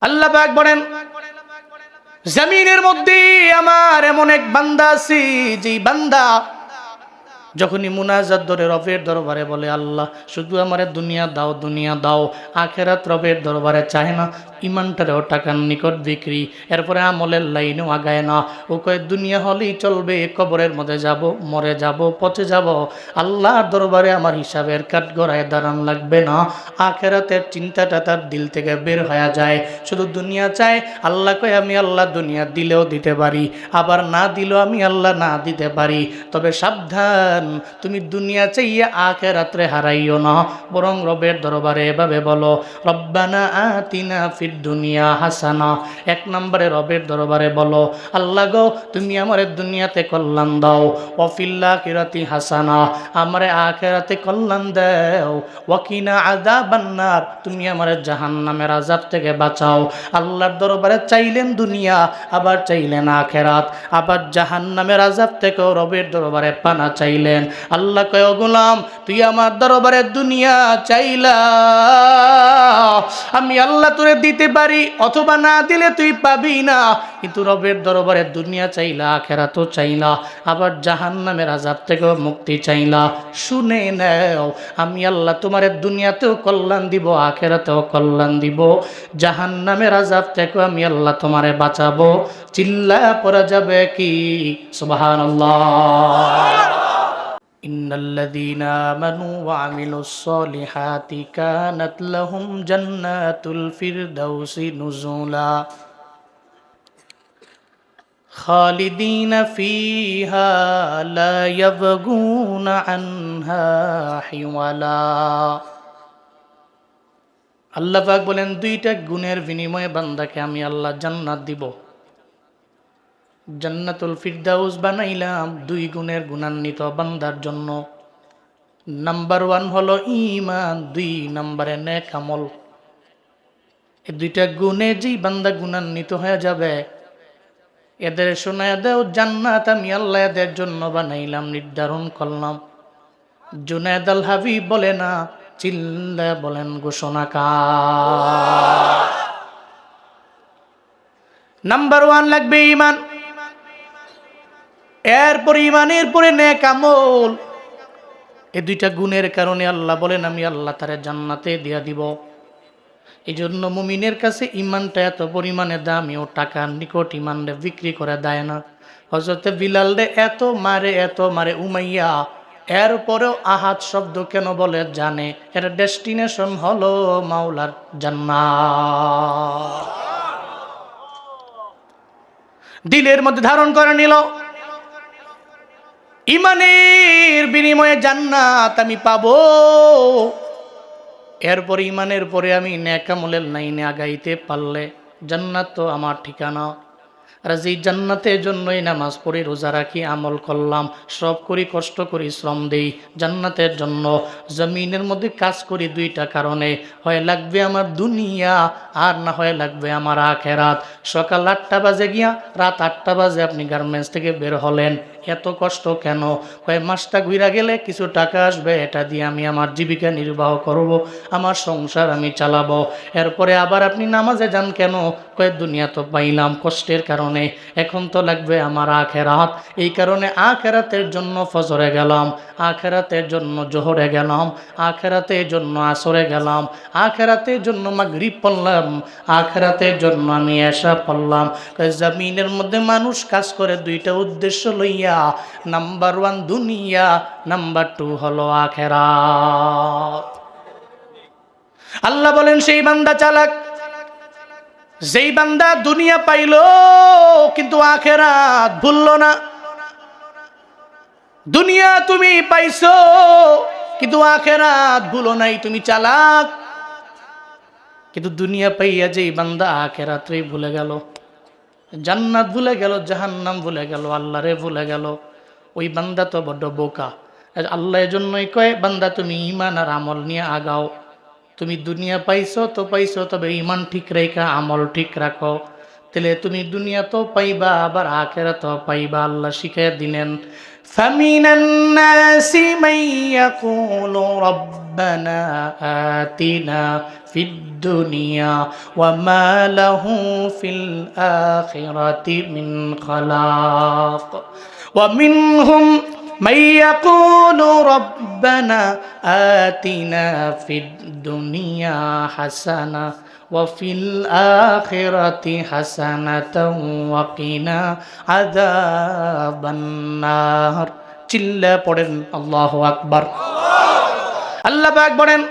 আল্লাহ পাক বলেন, জমিনের মধ্যে আমার এমন এক বান্দা আছে, যেই বান্দা যখনই মুনাজাত ধরে রবের দরবারে বলে, আল্লাহ শুধু আমারে দুনিয়া দাও, দুনিয়া দাও, আখেরাত রবের দরবারে চায় না, ইমানটারেও টাকার নিকট বিক্রি, এরপরে আমলের লাইনেও আগায় না। ও কয় দুনিয়া হলেই চলবে, কবরের মধ্যে যাব, মরে যাব, পচে যাব, আল্লাহর দরবারে আমার হিসাবের কাঠ গড়ায় দাঁড়ান লাগবে না। আখেরাতের চিন্তাটা তার দিল থেকে বের হয়ে যায়, শুধু দুনিয়া চায়। আল্লাহ কয়, আমি আল্লাহ দুনিয়া দিলেও দিতে পারি, আবার না দিলেও আমি আল্লাহ না দিতে পারি, তবে সাবধান, তুমি দুনিয়া চাইয়া আখিরাতে হারাইও না, বরং রবের দরবারে এভাবে বলো, রব্বানা আতিনা ফিদ দুনিয়া হাসানা। এক নম্বরে রবের দরবারে বলো, আল্লাহ গো তুমি আমারে দুনিয়াতে কল্যাণ দাও, ওয়াফিল আখিরাতি হাসানা, আমারে আখিরাতে কল্যাণ দাও, ওয়াকিনা আযাবান নার, তুমি আমারে জাহান্নামের আযাব থেকে বাঁচাও। আল্লাহর দরবারে চাইলেন দুনিয়া, আবার চাইলেন আখিরাত, আবার জাহান্নামের আযাব থেকে রবের দরবারে পানা চাইলেন। আল্লাহ কয়, ও গোলাম তুই আমার দরবারে দুনিয়া চাইলা, আমি আল্লাহ তোরে দিতে পারি, অথবা না দিলে তুই পাবি না, কিন্তু রবের দরবারে দুনিয়া চাইলা, আখিরাতও চাইলা, আবার জাহান্নামের আযাব থেকেও মুক্তি চাইলা, শুনে নাও, আমি আল্লাহ তোমার দুনিয়াতেও কল্যাণ দিব, আখিরাতেও কল্যাণ দিব, জাহান্নামের আযাব থেকেও আমি আল্লাহ তোমারে বাঁচাবো। চিল্লায়া পড়া যাবে কি সুবহানাল্লাহ। ইন্নাল্লাযীনা আমানু ওয়া আমিলুস সলিহাতি কানাত লাহুম জান্নাতুল ফিরদাউসি নুজুলা খালিদিনা ফিহা লা ইয়াবগুনা আনহা হিওয়ালা। আল্লাহ পাক বলেন, দুইটা গুণের বিনিময়ে বান্দাকে আমি আল্লাহ জান্নাত দিব। জান্নাতুল ফিরদাউস বানাইলাম দুই গুণের গুণান্বিত বান্দার জন্য। নাম্বার 1 হলো ঈমান, 2 নম্বরে নেক আমল। এই দুইটা গুণে যেই বান্দা গুণান্বিত হয়ে যাবে, এদের শোনায় দেও জান্নাত আমি আল্লাহ এদের জন্য বানাইলাম, নির্ধারণ করলাম। জুনায়েদ আল হাবিব বলে না, চিল্লা বলেন ঘোষণাকার। নাম্বার 1 লাগবে ঈমান, এরপর ঈমানের পরে নেক আমল। এই দুইটা গুণের কারণে আল্লাহ বলেন, আমি আল্লাহ তারে জান্নাতে দিয়া দিব। এই জন্য মুমিনের কাছে ঈমানটা এত পরিমাণে দামি, ও টাকার নিকট ঈমানরে বিক্রি করে দেয় না। হযরতে বিলাল রে এত মারে উমাইয়া, এরপরেও আহাদ শব্দ কেন বলে জানে, এর ডেস্টিনেশন হলো মাওলার জান্নাত। দিলের মধ্যে ধারণ করে নিল, ঈমানের বিনিময়ে জান্নাত আমি পাবো। এরপর ঈমানের পরে আমি নেক আমলের লাইনে আগাইতে পারলে জান্নাত তো আমার ঠিকানা। আর যেই জান্নাতের জন্যই নামাজ পড়ি, রোজা রাখি, আমল করলাম, সব করি, কষ্ট করি, শ্রম দেই জান্নাতের জন্য, জমিনের মধ্যে কাজ করি দুইটা কারণে, হয় লাগবে আমার দুনিয়া, আর না হয় লাগবে আমার আখিরাত। সকাল 8টা বাজে গিয়া রাত 8টা বাজে আপনি গার্মেন্টস থেকে বের হলেন, এত কষ্ট কেন? কয় মাসটা ঘুরা গেলে কিছু টাকা আসবে, এটা দিয়ে আমি আমার জীবিকা নির্বাহ করব, আমার সংসার আমি চালাবো। এরপরে আবার আপনি নামাজে যান কেন? কয় দুনিয়া তো পাইলাম কষ্টের কারণে, এখন তো লাগবে আমার আখিরাত, এই কারণে আখিরাতের জন্য ফজরে গেলাম, আখিরাতের জন্য জোহরে গেলাম, আখিরাতের জন্য আসরে গেলাম, আখিরাতের জন্য মাগরিব পড়লাম, আখিরাতের জন্য আমি এশা পড়লাম। জমিনের মধ্যে মানুষ কাজ করে দুইটা উদ্দেশ্য লইয়া, নাম্বার 1 দুনিয়া, নাম্বার 2 হলো আখিরাত। আল্লাহ বলেন, সেই বান্দা চালাক, যেই বান্দা দুনিয়া পাইলো কিন্তু আখিরাত ভুললো না। দুনিয়া তুমি পাইছো কিন্তু আখিরাত ভুলো নাই, তুমি চালাক। কিন্তু দুনিয়া পাইয়া যেই বান্দা আখিরাতই ভুলে গেল, জান্নাত ভুলে গেল, জাহান্নাম ভুলে গেল, আল্লাহরে ভুলে গেল, ওই বান্দা তো বড় বোকা। আল্লাহ এজন্যই কয়, বান্দা তুমি ঈমান আর আমল নিয়ে আগাও। তুমি দুনিয়া পাইছো তো পাইছো, তবে ঈমান ঠিক রেখা আমল ঠিক রাখো। তাহলে তুমি দুনিয়া তো পাইবা আবার আখিরাত পাইবা। আল্লাহ শিখাইয়া দিলেন, ফামিনান নাসি মান ইয়াকুলু রাব্বানা আতিনা ফিদ দুনিয়া ওয়া মা লাহু ফিল আখিরাতি মিন খালাক ওয়া মিনহুম মান ইয়াকুলু রাব্বানা আতিনা ফিদ দুনিয়া হাসানা وفي الآخرة حسنة وقنا عذاب النار। চিল্লা পড়েন আল্লাহু আকবার। আল্লাহ পাক বলেন,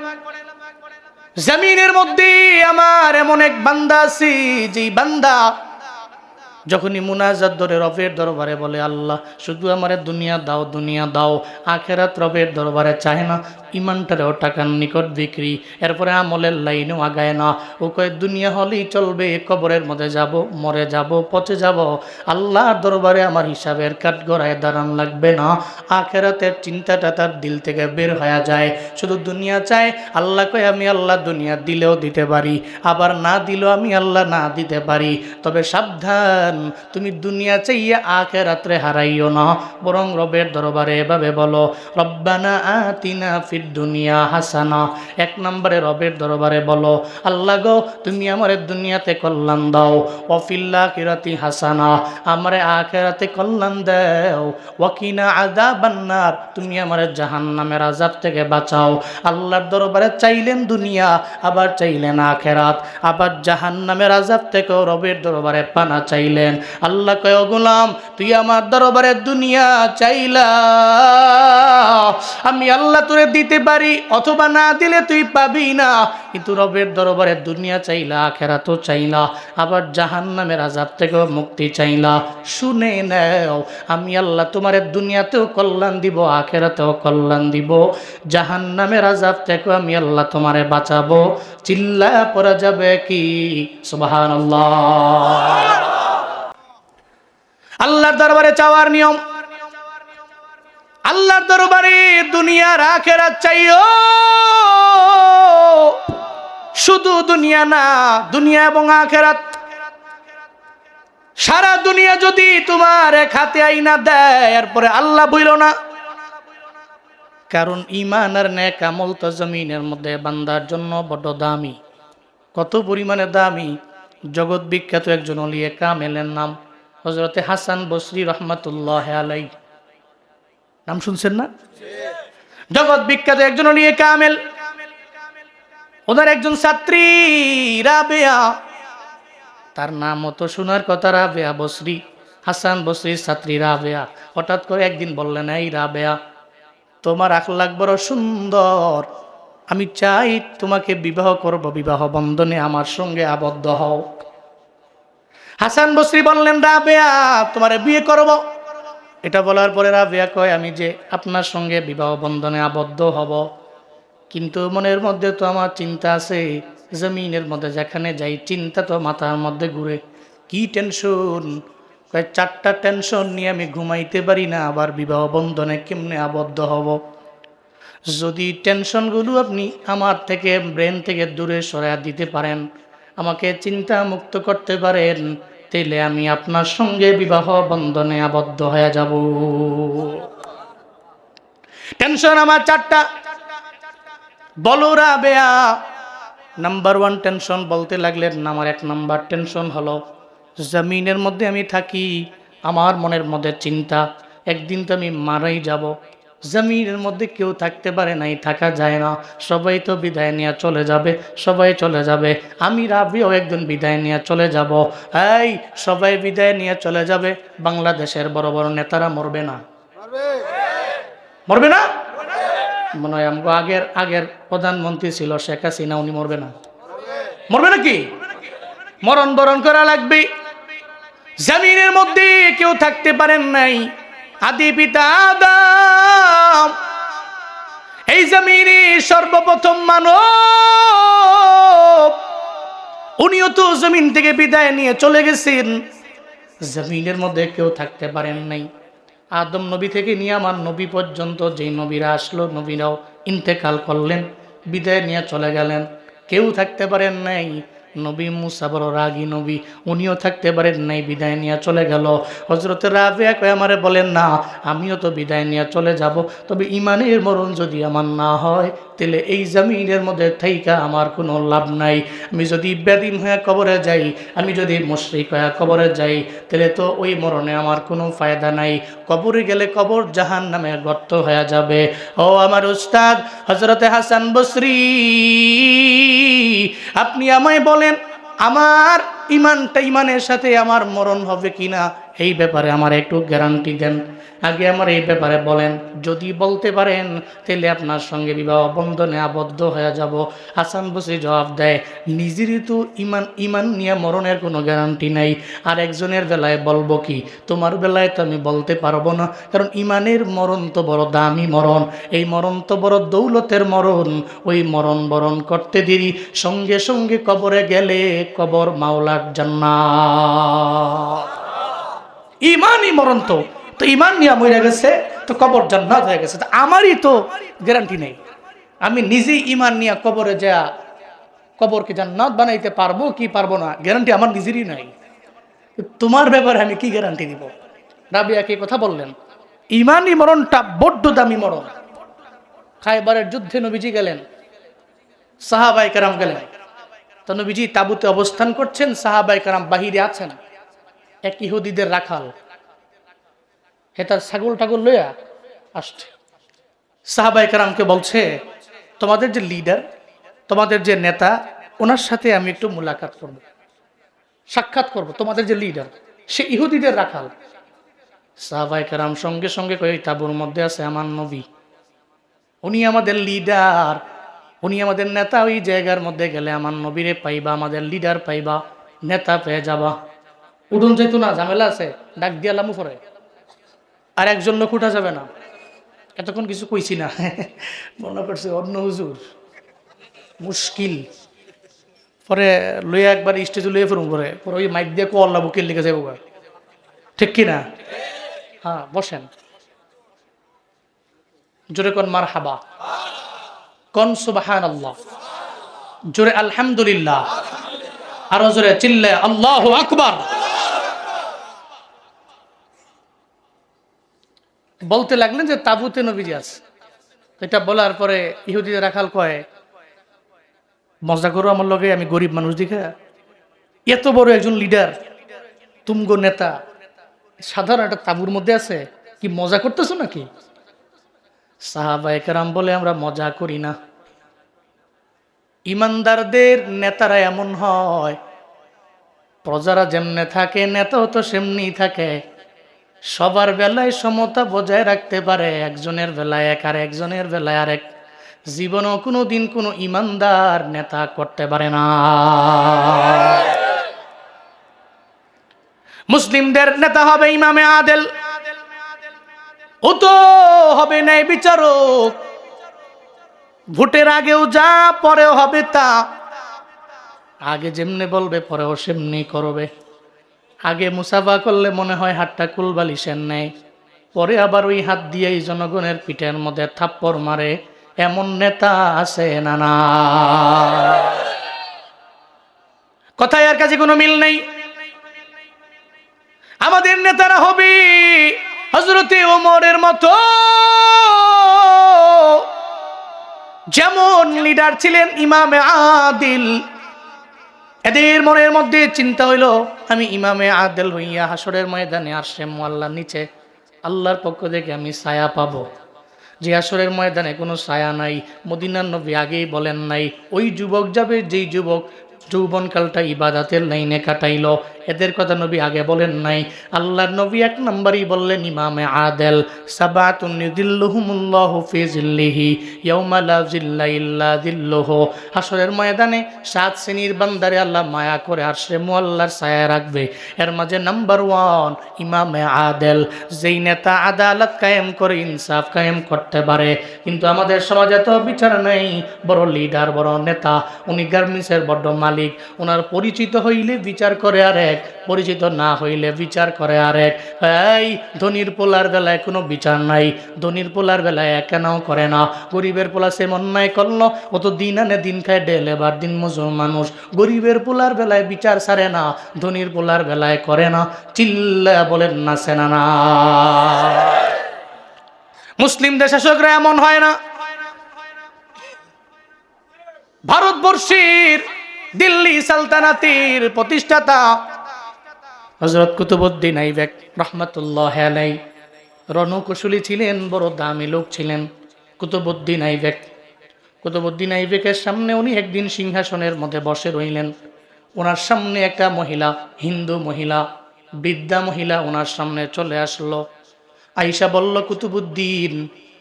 জমিনের মধ্যে আমার এমন এক বান্দা আছে, যেই বান্দা যখনই মুনাজাত ধরে রবের দরবারে বলে, আল্লাহ শুধু আমারে দুনিয়া দাও, দুনিয়া দাও, আখেরাত রবের দরবারে চায় না, ইমানটারেও টাকার নিকট বিক্রি, এরপরে আমলের লাইনেও আগায় না। ও কয় দুনিয়া হলেই চলবে, কবরের মধ্যে যাব, মরে যাব, পচে যাব, আল্লাহর দরবারে আমার হিসাবের কাঠগড়ায় দাঁড়ান লাগবে না। আখেরাতের চিন্তাটা তার দিল থেকে বের হয়ে যায়, শুধু দুনিয়া চায়। আল্লাহ কয় আমি আল্লাহ দুনিয়া দিলেও দিতে পারি, আবার না দিলেও আমি আল্লাহ না দিতে পারি, তবে সাবধান, তুমি দুনিয়া চাইয়া আখিরাতে হারাইও না, বরং রবের দরবারে এভাবে বলো, রব্বানা আতিনা ফিদ দুনিয়া হাসানা। এক নম্বরে রবের দরবারে বলো, আল্লাহ গো তুমি আমারে দুনিয়াতে কল্যাণ দাও, ওয়া ফিল আখিরাতি হাসানা, আমারে আখিরাতে কল্যাণ দাও, ওয়া কিনা আযাবান নার, তুমি আমারে জাহান্নামের আযাব থেকে বাঁচাও। আল্লাহর দরবারে চাইলেন দুনিয়া, আবার চাইলেন আখিরাত, আবার জাহান্নামের আযাব থেকে রবের দরবারে পানা চাইলেন। আল্লাহ কয়, ও গোলাম তুই আমার দরবারে দুনিয়া চাইলা, আমি আল্লাহ তোরে দিতে পারি, অথবা না দিলে তুই পাবি না, কিন্তু রবের দরবারে দুনিয়া চাইলা, আখিরাতও চাইলা, আবার জাহান্নামের আযাব থেকেও মুক্তি চাইলা। শুনে নাও, আমি আল্লাহ তোমারে দুনিয়াতেও কল্যাণ দিব, আখিরাতেও কল্যাণ দিব, জাহান্নামের আযাব থেকেও আমি আল্লাহ তোমারে বাঁচাবো। চিল্লা পড়া যাবে কি সুবহানাল্লাহ। আল্লাহর দরবারে চাওয়ার নিয়ম, আল্লাহর দরবারে দুনিয়ার আখিরাত চাইও, শুধু দুনিয়া না, দুনিয়া এবং আখিরাত, সারা দুনিয়া যদি তোমার এক হাতে আইনা দেয়, এরপরে আল্লাহ বইল না। কারণ ঈমান আর নেক আমল তো জমিনের মধ্যে বান্দার জন্য বড় দামি। কত পরিমাণে দামি, জগৎ বিখ্যাত একজন ওলিয়ে কামেলের নাম হযরতে হাসান বসরি রহমাতুল্লাহ আলাইহি, নাম শুনছেন না? জগৎ বিখ্যাত একজন ওলিয়ে কামেল, ওনার একজন ছাত্রী রাবেয়া, তার নাম তো শোনার কথা, রাবেয়া বসরি, হাসান বসরির ছাত্রী রাবেয়া। হঠাৎ করে একদিন বললেন, এই রাবেয়া, তোমার আখলাক বড় সুন্দর, আমি চাই তোমাকে বিবাহ করব, বিবাহ বন্ধনে আমার সঙ্গে আবদ্ধ হও। হাসান বসরি বললেন, রাবেয়া তোমারে বিয়ে করব। এটা বলার পরে রাবেয়া কয়, আমি যে আপনার সঙ্গে বিবাহ বন্ধনে আবদ্ধ হব, কিন্তু মনের মধ্যে তো আমার চিন্তা আছে, জমিনের মধ্যে যেখানে যাই চিন্তা তো মাথার মধ্যে ঘুরে, কি টেনশন, কয় চারটা টেনশন নিয়ে আমি ঘুমাইতে পারি না, আবার বিবাহ বন্ধনে কেমনে আবদ্ধ হব। যদি টেনশনগুলো আপনি আমার থেকে, ব্রেন থেকে দূরে সরাইয়া দিতে পারেন, আমাকে চিন্তা মুক্ত করতে পারেন, তাইলে আমি আপনার সঙ্গে বিবাহ বন্ধনে আবদ্ধ হয়ে যাব। টেনশন আমার চারটা, বলো রাবেয়া। নাম্বার 1 টেনশন বলতে লাগলেন, আমার 1 নাম্বার টেনশন হলো, জমিনের মধ্যে আমি থাকি, আমার মনের মধ্যে চিন্তা, একদিন তো আমি মারাই যাব, জমিনের মধ্যে কেউ থাকতে পারে নাই, থাকা যায় না, সবাই তো বিদায় নিয়ে চলে যাবে, সবাই চলে যাবে, আমি রাবিও একদিন বিদায় নিয়ে চলে যাব। এই সবাই বিদায় নিয়ে চলে যাবে, বাংলাদেশের বড় বড় নেতারা মরবে না? মরবে না? মনে হয় আমগো আগের প্রধানমন্ত্রী ছিল শেখ হাসিনা, উনি মরবে না? মরবে নাকি? মরণ বরণ করা লাগবে। জমিনের মধ্যে কেউ থাকতে পারেন নাই, আদি পিতা আদম, এই জমিনে সর্বপ্রথম মানব, উনিও তো জমিন থেকে বিদায় নিয়ে চলে গেছেন, জমিনের মধ্যে কেউ থাকতে পারেন নাই। আদম নবী থেকে নিয়ে আমার নবী পর্যন্ত যেই নবীরা আসলো, নবীরাও ইন্তেকাল করলেন, বিদায় নিয়ে চলে গেলেন, কেউ থাকতে পারেন নাই। নবী মুসা বড় রাগী নবী, উনিও থাকতে পারেন নাই, বিদায় নিয়ে চলে গেল। হযরত রাবিয়া কয় আমারে বলেন না, আমিও তো বিদায় নিয়ে চলে যাব, তবে ইমানের মরণ যদি আমার না হয় তাহলে এই জমিনের মধ্যে থাইকা আমার কোনো লাভ নাই। আমি যদি বেদিন হয়ে কবরে যাই, আমি যদি মুশরিক হয়ে কবরে যাই, তাহলে তো ওই মরণে আমার কোনো ফায়দা নাই। কবরে গেলে কবর জাহান্নামের গর্ত হয়ে যাবে। ও আমার উস্তাদ হযরতে হাসান বসরি, আপনি আমায় বলেন আমার ইমানের সাথে আমার মরণ হবে কিনা, এই ব্যাপারে আমার একটু গ্যারান্টি দেন। আগে আমার এই ব্যাপারে বলেন, যদি বলতে পারেন তাহলে আপনার সঙ্গে বিবাহ বন্ধনে আবদ্ধ হয়ে যাব। হাসান বসরি জবাব দেয়, নিজেরই তো ইমান নিয়ে মরণের কোনো গ্যারান্টি নাই, আর একজনের বেলায় বলবো কি? তোমার বেলায় তো আমি বলতে পারবো না, কারণ ইমানের মরণ তো বড় দামি মরণ, এই মরণ তো বড় দৌলতের মরণ। ওই মরণ বরণ করতে দেরি, সঙ্গে সঙ্গে কবরে গেলে কবর মাওলার জান্নাত। ইমানই মরণ, তো ইমান নিয়ে মরে গেছে তো কবর জান্নাত হয়ে গেছে। আমারই তো গ্যারান্টি নেই, আমি নিজেই ইমান নিয়ে কবরে যা কবরকে জান্নাত বানাইতে পারবো কি পারবো না, গ্যারান্টি আমার নিজেরই নাই। তোমার ব্যাপারে আমি কি গ্যারান্টি দিব? রাবিয়া কে কথা বললেন, ইমানই মরণটা বড্ড দামি মরণ। খায়বারের যুদ্ধে নবীজি গেলেন, সাহাবায়ে কেরাম গেলেন, তো নবীজি তাঁবুতে অবস্থান করছেন, সাহাবায়ে কেরাম বাহিরে আছেন। এক ইহুদিদের রাখাল, হে তার ছাগল টাগল লইয়া আসছে, সাহাবায়ে কেরামকে বলছে, তোমাদের যে লিডার, তোমাদের যে নেতা, ওনার সাথে আমি একটু মুলাকাত করব, সাক্ষাৎ করব। তোমাদের যে লিডার, সে ইহুদিদের রাখাল। সাহাবায়ে কেরাম সঙ্গে সঙ্গে কই, তাঁবুর মধ্যে আছে আমার নবী, উনি আমাদের লিডার, উনি আমাদের নেতা। ওই জায়গার মধ্যে গেলে আমার নবীরে পাইবা, আমাদের লিডার পাইবা, নেতা পেয়ে যাবা। উঠুন যেত না, ঝামেলা আছে, ডাক দিয়ালাম উপরে, আর একজন লোক উঠা যাবে না। এতক্ষণ কিছু কইছি না, মনে করছে অন্য হুজুর, মুশকিল। পরে লইয়া একবার স্টেজে লইয়া ফেরুন করে, পরে ওই মাইক দিয়ে আল্লাহ বুকের লিখে যাবো, ঠিক কিনা? হ্যাঁ, বসেন, জোরে কোন মারহাবা, কোন সুবহানাল্লাহ, জোরে আলহামদুলিল্লাহ, আরো জোরে চিল্লে আল্লাহু আকবার। বলতে লাগলেন যে তাবুতে নবীজি আছে। এটা বলার পরে ইহুদিদের রাখাল কয়, মজা করো আমার লগে, আমি গরিব মানুষ দেখে, এত বড় একজন লিডার, তুমগো নেতা সাধারণ একটা তাবুর মধ্যে আছে, কি মজা করতেছো নাকি? সাহাবায়ে কেরাম বলে, আমরা মজা করি না। ইমানদারদের নেতারা এমন হয়, প্রজারা যেমনে থাকে নেতাও তো সেমনি থাকে। সবার বেলায় সমতা বজায় রাখতে পারে, একজনের বেলায় এক আর একজনের বেলায় আরেক। জীবনও কোনো দিন কোনো ইমানদার নেতা করতে পারে না। মুসলিমদের নেতা হবে ইমামে আদেল, ও তো হবে ন্যায় বিচারক। ভোটের আগেও যা, পরেও হবে তা। আগে যেমনি বলবে পরেও সেমনি করবে। আগে মুসাফা করলে মনে হয় হাতটা কুলবালিশের নেয়, পরে আবার ওই হাত দিয়েই জনগণের পিঠের মধ্যে থাপ্পড় মারে। এমন নেতা আছে না? না, কথায় আর কাছে কোনো মিল নেই। আমাদের নেতারা হবে হযরতে ওমরের মতো, যেমন লিডার ছিলেন ইমামে আদিল। এদের মনের মধ্যে চিন্তা হইল, আমি ইমামে আদেল হইয়া হাসরের ময়দানে আরশে মুআল্লার নিচে আল্লাহর পক্ষ থেকে আমি ছায়া পাবো। যে হাসরের ময়দানে কোনো ছায়া নাই, মদিনার নবী আগেই বলেন নাই, ওই যুবক যাবে যেই যুবক যৌবনকালটা ইবাদাতের লাইনে কাটাইল। এদের কথা নবী আগে বলেন নাই। আল্লাহর নবী এক নম্বরই বললেন ইমামে আদেল, সাবাতুন ইউযিল্লুহুমুল্লাহু ফি যিল্লিহি ইয়াওমা লা যিল্লা ইল্লা যিল্লুহু। হাসরের ময়দানে 7 শ্রেণীর বান্দারে আল্লাহ মায়া করে আরশে মুআল্লার ছায়া রাখবে। এর মাঝে নাম্বার 1 ইমামে আদেল, যেই নেতা আদালত কায়েম করে, ইনসাফ কায়েম করতে পারে। কিন্তু আমাদের সমাজে তো বিচার নেই। বড় লিডার, বড় নেতা, উনি গার্মেন্টসের বড় মালিক, ওনার পরিচিত হইলে বিচার করে আর এক, আরেক, পরিচিত না হইলে বিচার করে আরেক। এই ধনির পোলার বেলায় কোনো বিচার নাই, ধনির পোলার বেলায় একানাও করে না। গরিবের পোলা সে অন্যায় করলো, ও তো দিন আনে দিন খায়, ডেল এবার দিন মজুর মানুষ। গরিবের পোলার বেলায় বিচার ছাড়ে না, ধনির পোলার বেলায় করে না। চিল্লা বলেন না সেনা না। মুসলিম দেশ শাসকরা এমন হয় না। ভারতবর্ষের দিল্লি সালতানাতের প্রতিষ্ঠাতা হযরত কুতুবউদ্দিন আইবেক রহমাতুল্লাহ আলাইহি রণকৌশলী ছিলেন, বড় দামি লোক ছিলেন কুতুবউদ্দিন আইবেক। কুতুবউদ্দিন আইবেকের সামনে উনি একদিন সিংহাসনের মধ্যে বসে রইলেন। ওনার সামনে একটা মহিলা, হিন্দু মহিলা, বৃদ্ধা মহিলা ওনার সামনে চলে আসলো। আয়েশা বলল, কুতুবউদ্দিন,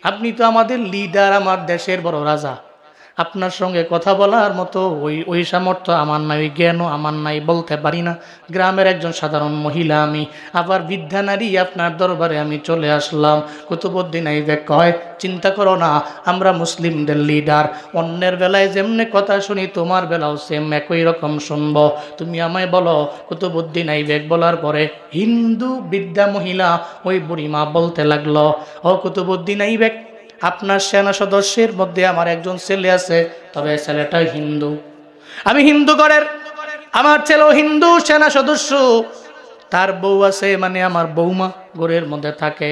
আপনি তো আমাদের লিডার, আমার দেশের বড় রাজা, আপনার সঙ্গে কথা বলার মতো ওই সামর্থ্য আমার নাই, ওই জ্ঞানও আমার নাই, বলতে পারি না। গ্রামের একজন সাধারণ মহিলা আমি, আবার বৃদ্ধা নারী, আপনার দরবারে আমি চলে আসলাম। কুতুবউদ্দিন আইবেক কয়, চিন্তা করো না, আমরা মুসলিমদের লিডার, অন্যের বেলায় যেমনি কথা শুনি তোমার বেলাও সেম একই রকম শুনবো, তুমি আমায় বলো। কুতুবউদ্দিন আইবেক বলার পরে হিন্দু বৃদ্ধা মহিলা ওই বুড়িমা বলতে লাগলো, ও কুতুবউদ্দিন আইবেক, আপনার সেনা সদস্যের মধ্যে আমার একজন ছেলে আছে, তবে ছেলেটা হিন্দু। আমি হিন্দু ঘরের, আমার ছেলেও হিন্দু সেনা সদস্য, তার বউ আছে, মানে আমার বৌমা ঘরের মধ্যে থাকে,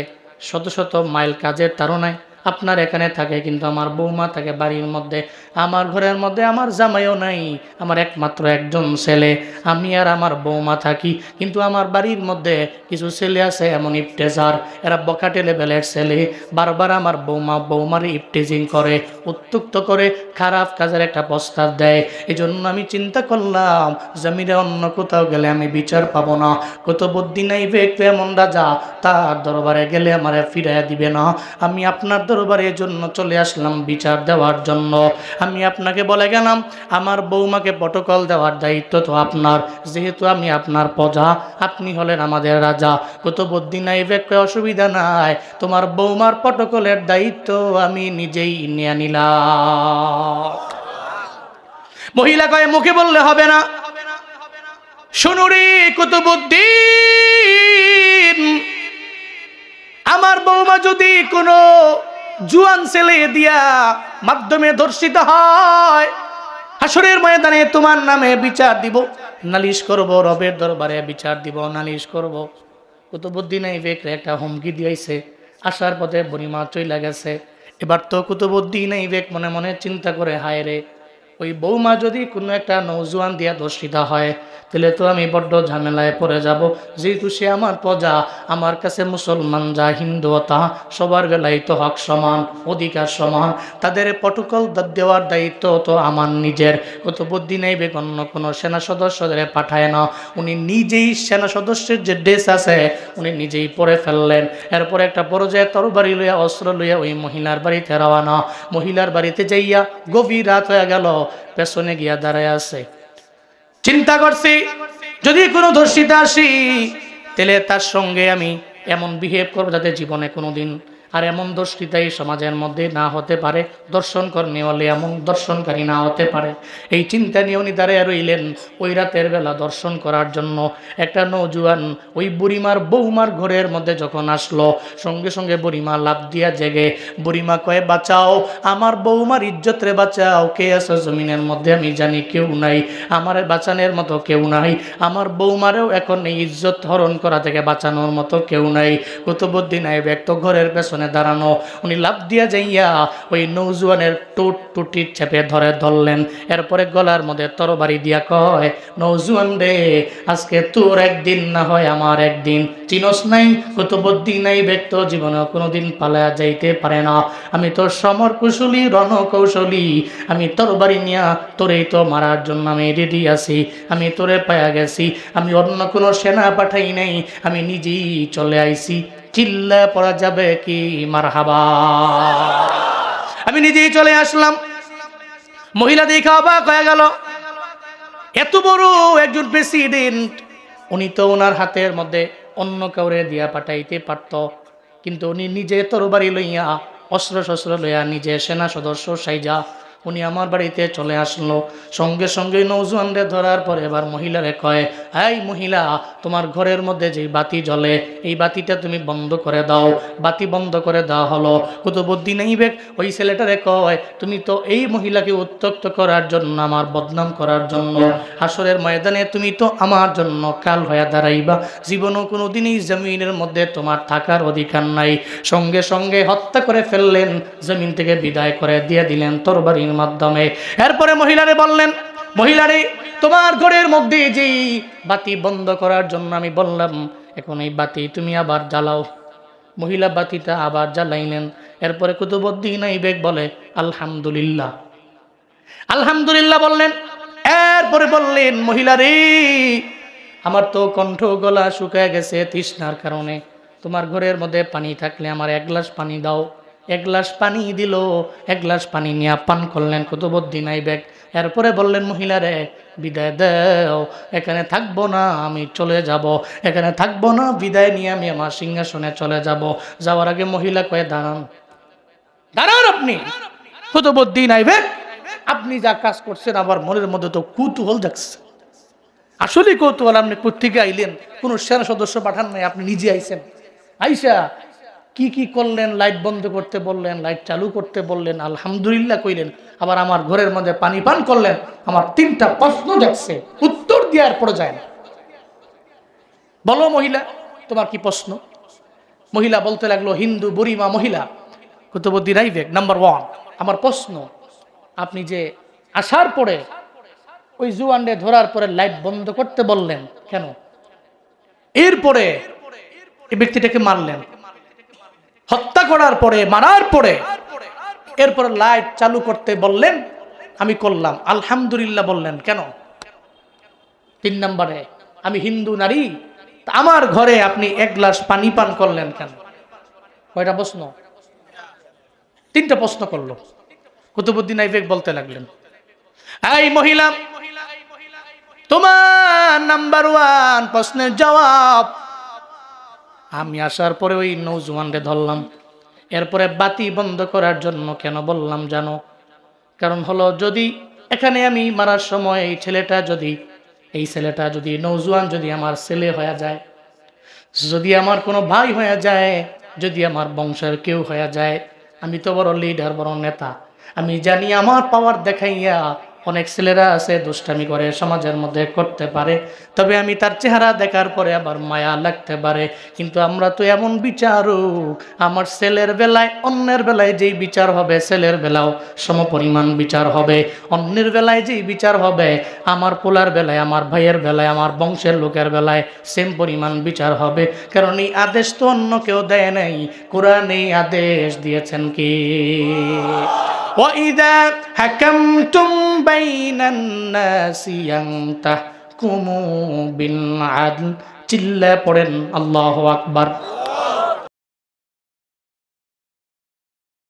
শত শত মাইল কাজের তাড়নায় আপনার এখানে থাকে, কিন্তু আমার বৌমা থাকে বাড়ির মধ্যে। আমার ঘরের মধ্যে আমার জামাইও নাই, আমার একমাত্র একজন ছেলে, আমি আর আমার বৌমা থাকি। কিন্তু আমার বাড়ির মধ্যে কিছু ছেলে আছে এমন ইফটেজার, এরা বকাটে লেভেলের ছেলে, বারবার আমার বৌমার ইফটেজিং করে, উত্ত্যক্ত করে, খারাপ কাজের একটা প্রস্তাব দেয়। এই জন্য আমি চিন্তা করলাম, জমিরে অন্য কোথাও গেলে আমি বিচার পাবো না। কুতুবউদ্দিন আইবেক এমন রাজা, তার দরবারে গেলে আমারে ফিরাইয়া দিবে না। আমি আপনার দরবারের জন্য চলে আসলাম বিচার দেওয়ার জন্য। আমি আপনাকে বলে গেলাম, আমার বৌমাকে প্রটোকল দেওয়ার দায়িত্ব তো আপনার, যেহেতু আমি আপনার প্রজা, আপনি হলেন আমাদের রাজা। কুতুবউদ্দিন আইবেক অসুবিধা নাই, তোমার বৌমার প্রটোকলের দায়িত্ব আমি নিজেই নিয়ে নিলাম। মহিলা কয়ে, মুখে বললে হবে না, শুনুরি কুতুবউদ্দিন, আমার বৌমা যদি কোনো জুয়ান ছেলে দিয়া মাধ্যমে ধর্ষিত হয়, হাসরের ময়দানে তোমার নামে বিচার দিব, নালিশ করব, রবের দরবারে বিচার দিব, নালিশ করব। কুতুবউদ্দিন আইবেক একটা হুমকি দিয়েছে। আসার পথে বুড়িমা চইলা গেছে। এবার তো কুতুবউদ্দিন আইবেক মনে মনে চিন্তা করে, হায় রে, ওই বৌমা যদি কোনো একটা নৌজওয়ান দিয়া ধর্ষিত হয়, তাহলে তো আমি বড্ড ঝামেলায় পড়ে যাব। যেহেতু সে আমার প্রজা, আমার কাছে মুসলমান যা হিন্দু তা সবার বেলায় তো হক সমান, অধিকার সমান, তাদের প্রটোকল দেওয়ার দায়িত্ব তো আমার নিজের। কুতুবউদ্দিন আইবেক অন্য কোনো সেনা সদস্যদের পাঠায় না, উনি নিজেই সেনা সদস্যের যে ড্রেস আছে উনি নিজেই পরে ফেললেন। এরপর একটা পর্যায়ে তরবারি লইয়া, অস্ত্র লইয়া ওই মহিলার বাড়িতে রওনা। মহিলার বাড়িতে যাইয়া গভীর রাত হয়ে গেল, পেছনে গিয়া দাঁড়ায় আছে। চিন্তা করছি, যদি কোনো ধর্ষিতা আসি, তাহলে তার সঙ্গে আমি এমন বিহেভ করবো যাতে জীবনে কোনোদিন আর এমন ধর্ষিতাই সমাজের মধ্যে না হতে পারে, দর্শন কর্মী হলে এমন দর্শনকারী না হতে পারে। এই চিন্তা নিয়ে উনি দাঁড়িয়ে রইলেন। ওই রাতের বেলা দর্শন করার জন্য একটা নৌজওয়ান ওই বুড়িমার বৌমার ঘরের মধ্যে যখন আসলো, সঙ্গে সঙ্গে বুড়িমা লাফ দিয়া জেগে। বুড়িমা কয়ে, বাঁচাও, আমার বৌমার ইজ্জত রে বাঁচাও, কে আছে জমিনের মধ্যে আমি জানি কেউ নাই, আমার বাঁচানোর মতো কেউ নাই, আমার বৌমারেও এখন এই ইজ্জত হরণ করা থেকে বাঁচানোর মতো কেউ নাই। কুতুবউদ্দিন আইবেক তো ঘরের পেছনে দাঁড়ানো, উনি লাফ দিয়া যাইয়া ওই নৌজওয়ানের টুটি চেপে ধরলেন। এরপরে গলার মধ্যে তরবারি দিয়া কয়, নৌজওয়ান রে, আজকে তোর একদিন না হয় আমার একদিন, চিনস নাই? কুতুবউদ্দিন আইবেক তো জীবনে কোনোদিন পালায়া যাইতে পারে না, আমি তোর সমর কুশলী, রণকৌশলী, আমি তরবারি নিয়া তোরেই তো মারার জন্য আমি রেডি আছি, আমি তোরে পায়া গেছি, আমি অন্য কোনো সেনা পাঠাই নাই, আমি নিজেই চলে আইছি। চিল্লা পড়া যাবে কি মারহাবা, আমি নিজেই চলে আসলাম। মহিলা দেখা অবাক হয়ে গেল, এত বড় একজন প্রেসিডেন্ট, উনি তো ওনার হাতের মধ্যে অন্য কাউরে দিয়া পাঠাইতে পারত, কিন্তু উনি নিজে তরবারি লইয়া, অস্ত্র শস্ত্র লইয়া, নিজে সেনা সদস্য সাইজা উনি আমার বাড়িতে চলে আসলো। সঙ্গে সঙ্গে নৌজওয়ানরে ধরার পরে এবার মহিলারে কয়, এই মহিলা, তোমার ঘরের মধ্যে যে বাতি জ্বলে এই বাতিটা তুমি বন্ধ করে দাও। বাতি বন্ধ করে দেওয়া হলো। কুতুবউদ্দিন আইবেক ওই ছেলেটারে কয়, তুমি তো এই মহিলাকে উত্ত্যক্ত করার জন্য, আমার বদনাম করার জন্য, হাসরের ময়দানে তুমি তো আমার জন্য কাল হয়ে দাঁড়াইবা, জীবনও কোনো দিনই জমিনের মধ্যে তোমার থাকার অধিকার নাই। সঙ্গে সঙ্গে হত্যা করে ফেললেন, জমিন থেকে বিদায় করে দিয়ে দিলেন তরবারির মাধ্যমে। এরপরে মহিলারে বললেন, মহিলারে, তোমার ঘরের মধ্যে যে বাতি বন্ধ করার জন্য আমি বললাম, এখন এই বাতি তুমি আবার জ্বালাও। মহিলা বাতিটা আবার জ্বালাইলেন। এরপরে কুতুবউদ্দিন আইবেক বলে, আলহামদুলিল্লাহ, আলহামদুলিল্লাহ বললেন। এরপরে বললেন, মহিলা রে, আমার তো কণ্ঠ গলা শুকায় গেছে তৃষ্ণার কারণে, তোমার ঘরের মধ্যে পানি থাকলে আমার এক গ্লাস পানি দাও। এক গ্লাস পানি দিল, এক গ্লাস পানি নিয়ে পান করলেন কুতুবউদ্দিন আইবেক। এরপরে বললেন, মহিলা রে, বিদায় দাও, এখানে থাকবো না, আমি চলে যাব, এখানে থাকবো না, বিদায় নিয়ে আমি আমার সিংহাসনে চলে যাব। যাওয়ার আগে মহিলা কয়ে, দাঁড়ান, দাঁড়ান আপনি। কুতুবউদ্দিন আইবেক, আপনি যা কাজ করছেন আমার মনের মধ্যে তো কৌতূহল জাগছে। আসলে কৌতূহল, আপনি কোত্থেকে আইলেন? কোন সেনা সদস্য পাঠান নাই, আপনি নিজে আইছেন। আইসা কি কি করলেন? লাইট বন্ধ করতে বললেন, লাইট চালু করতে বললেন, আলহামদুলিল্লাহ কইলেন, আবার আমার ঘরের মধ্যে পানি পান করলেন। আমার 3টা প্রশ্ন দেখছে, উত্তর দেওয়ার পরে যায় না। বলো মহিলা, তোমার কি প্রশ্ন? মহিলা বলতে লাগলো, হিন্দু বুড়িমা মহিলা, কুতুবউদ্দিন আইবেক, নাম্বার 1, আমার প্রশ্ন, আপনি যে আসার পরে ওই জুয়ানরে ধরার পরে লাইট বন্ধ করতে বললেন কেন? এরপরে এই ব্যক্তিটাকে মারলেন, হত্যা করার পরে, মারার পরে এরপরে লাইট চালু করতে বললেন, আমি করলাম, আলহামদুলিল্লাহ বললেন কেন? 3 নম্বরে, আমি হিন্দু নারী, আমার ঘরে আপনি এক গ্লাস পানি পান করলেন কেন? কয়টা প্রশ্ন? 3টা প্রশ্ন করলো। কুতুবউদ্দিন আইবেক বলতে লাগলেন, এই মহিলা, তোমার নাম্বার 1 প্রশ্নের জবাব, আমি আসার পরে ওই নৌজওয়ানরে ধরলাম। এরপরে বাতি বন্ধ করার জন্য কেন বললাম জানো? কারণ হলো, যদি এখানে আমি মারার সময় এই ছেলেটা যদি নৌজওয়ান যদি আমার ছেলে হয়ে যায়, যদি আমার কোনো ভাই হয়ে যায়, যদি আমার বংশের কেউ হয়ে যায়, আমি তো বড় লিডার, বড় নেতা, আমি জানি আমার পাওয়ার দেখাইয়া অনেক ছেলেরা আছে দুষ্টামি করে, সমাজের মধ্যে করতে পারে, তবে আমি তার চেহারা দেখার পরে আবার মায়া লাগতে পারে। কিন্তু আমরা তো এমন বিচারক, আমার ছেলের বেলায় অন্যের বেলায় যেই বিচার হবে, ছেলের বেলাও সমপরিমাণ বিচার হবে। অন্যের বেলায় যেই বিচার হবে, আমার পোলার বেলায়, আমার ভাইয়ের বেলায়, আমার বংশের লোকের বেলায় সেম পরিমাণ বিচার হবে। কারণ এই আদেশ তো অন্য কেউ দেয় নাই, কোরআনে আদেশ দিয়েছেন কি? وَإِذَا حَكَمْتُمْ بَيْنَ النَّاسِ أَن تَحْكُمُوا بِالْعَدْلِ, চিল্লা পড়েন আল্লাহু আকবার।